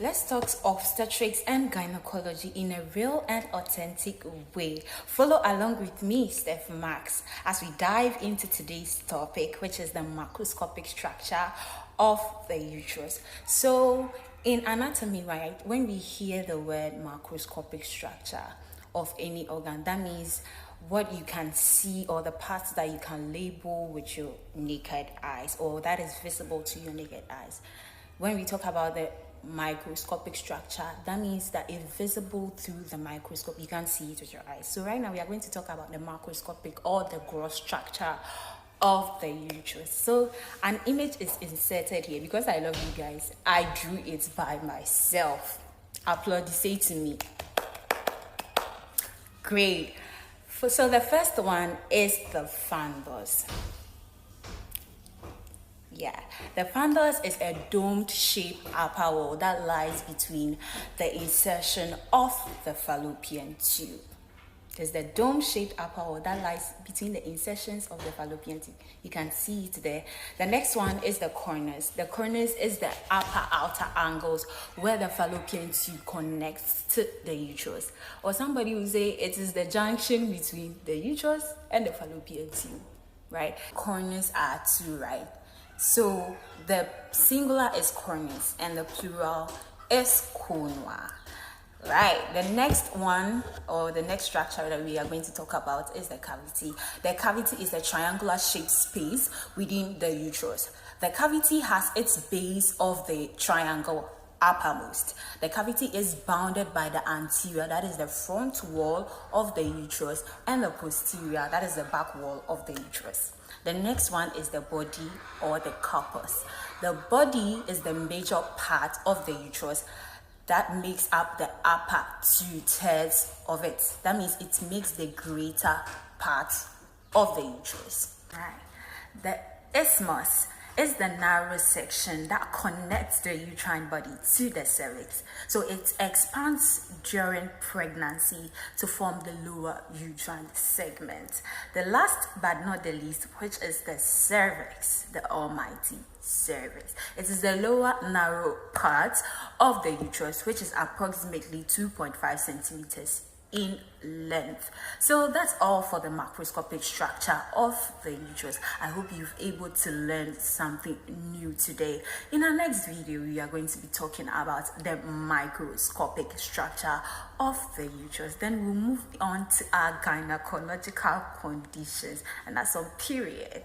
Let's talk obstetrics and gynecology in a real and authentic way. Follow along with me, Steph Max, as we dive into today's topic, which is the macroscopic structure of the uterus. So, in anatomy, right, when we hear the word macroscopic structure of any organ, that means what you can see or the parts that you can label with your naked eyes or that is visible to your naked eyes. When we talk about the microscopic structure, that means that it's visible through the microscope. You can't see it with your eyes. So right now we are going to talk about the macroscopic or the gross structure of the uterus. So an image is inserted here. Because I love you guys, I drew it by myself. Applaud, say to me. Great. So the first one is the fundus. Yeah, the fundus is a domed-shaped upper wall that lies between the insertion of the fallopian tube. There's the dome-shaped upper wall that lies between the insertions of the fallopian tube. You can see it there. The next one is the cornus. The cornus is the upper outer angles where the fallopian tube connects to the uterus. Or somebody will say it is the junction between the uterus and the fallopian tube, right? Cornus are two, right? So the singular is cornus and the plural is conua. Right, the next one or the next structure that we are going to talk about is the cavity. The cavity is a triangular shaped space within the uterus. The cavity has its base of the triangle uppermost. The cavity is bounded by the anterior, that is the front wall of the uterus, and the posterior, that is the back wall of the uterus. The next one is the body or the corpus. The body is the major part of the uterus that makes up the upper 2/3 of it. That means it makes the greater part of the uterus. Right. The isthmus is the narrow section that connects the uterine body to the cervix. So it expands during pregnancy to form the lower uterine segment. The last but not the least, which is the cervix, the almighty cervix. It is the lower narrow part of the uterus, which is approximately 2.5 centimeters in length. So that's all for the macroscopic structure of the uterus. I hope you've able to learn something new today. In our next video, we are going to be talking about the microscopic structure of the uterus. Then we'll move on to our gynecological conditions, and that's on period.